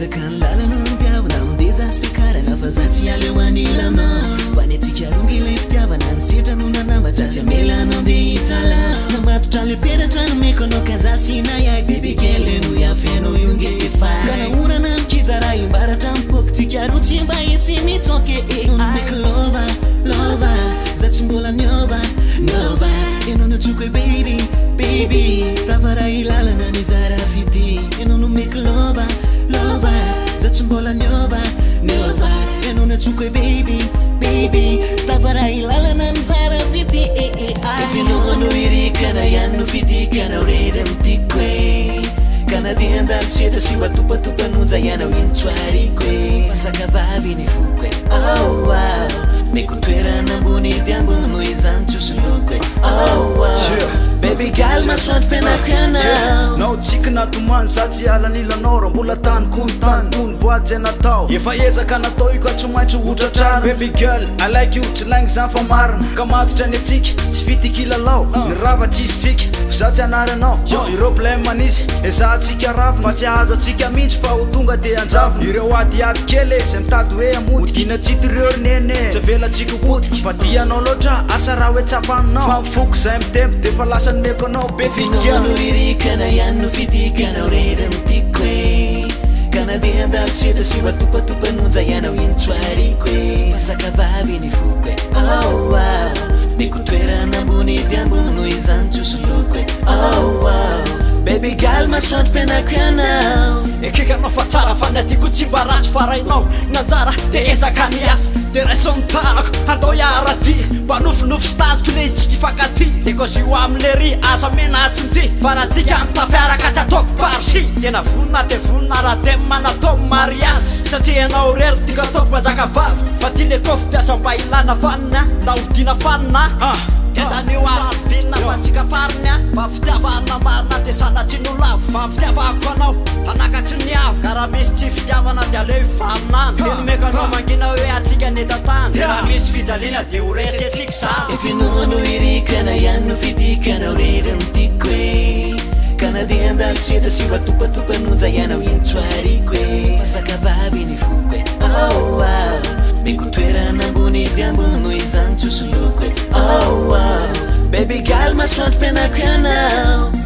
Betsaka lalana mpiavana amindeza sy fikarana fa za tsy aleo anilana fanetsika rongy ilay fitiavana ny setra no nanamba za tsy amelana andeha hitala namatotra le peratra nomeko anao ka za sy nayay bebekele no iafenao ionge efay kana orana nikijara imbaratra mipokitsika ro tsy mba isy mitsoke nomeko lova lova za tsy mbola niova niova enao natsoko baby baby tavara ilalana ny zara fity enao nomeko lova lova za tsy mbola niova niova enao natsoko baby baby tavara ilalana ny zara fity efiloano irikana ihany no fidikana urera mitiko e kana dia andalo seta sy watopatopa nonja ianao intsoariko e fantsaka vavy ny foko e oh wow meko toerana ambony diambono izany tsosoloko e oh wow baby girl masoandro fianako ianao nao tsikina tomany za tsy alanilanao raha mbola tany kontany tony voatsy natao efa ezaka natao iko tsy maintsy hotratrano baby girl I like you tsy laigny zany fa marina ka matotra ny atsika tsy fitikilalao ny rava tsisy fiky fa za tsy anaranao ireo problème anisy eza atsika rava fa tsy azo atsika mihitsy fa ho tonga de anjavona ireo adiady kely zay mitady hoe amody dina tsity reo nene tsy avelatsika hodiky fa dianao loatra asa raha hoe tsapaninao fa mifoko zay mitempo de fa lasa meko anao be fikiano irikana ihany no fidikana urera mitiko e kana dia andalo seta sy watopatopa nonja ianao intsoariko e fantsaka vavy ny foko e oh wow meko toerana ambony diambono izany tsosoloko e oh wow baby girl masoandro fianako ianao ekeka anao fa tsara fa nyadiko tsy mba ratso farainao nanjara de ezaka miafa de raisony tarako andao iaraty mba nofinofo stadiko le itsika ifankaty de kozy io amile ry asa menatsinty fa raha tsika ntafiaraka tsy ataoko parsy tena vonina de vonina raha de manatao mariage satria anao rery tika ataoko manjaka vavy fa ty le kofy tiasa mba ilana fanina na hodina fanina endanio avilina fa tsika fariny fa fitiavana marina de sanatsy no lavo fa fitiavako anao anakatsy ny avo ka raha misy tsy fitiavana de aleo ifaminany de nomeko anao mangina hoe atsika netatany de raha misy fijaliana de horesy atsika zany efinoano irikana ihany no fidikana urera mitiko e kana dia andalo seta sy watopatopa nonja ianao intsoariko e fantsaka vavy ny foko e oh wow meko toerana ambony diambono izany tsosoloko e oh wow baby girl masoandro fianako ianao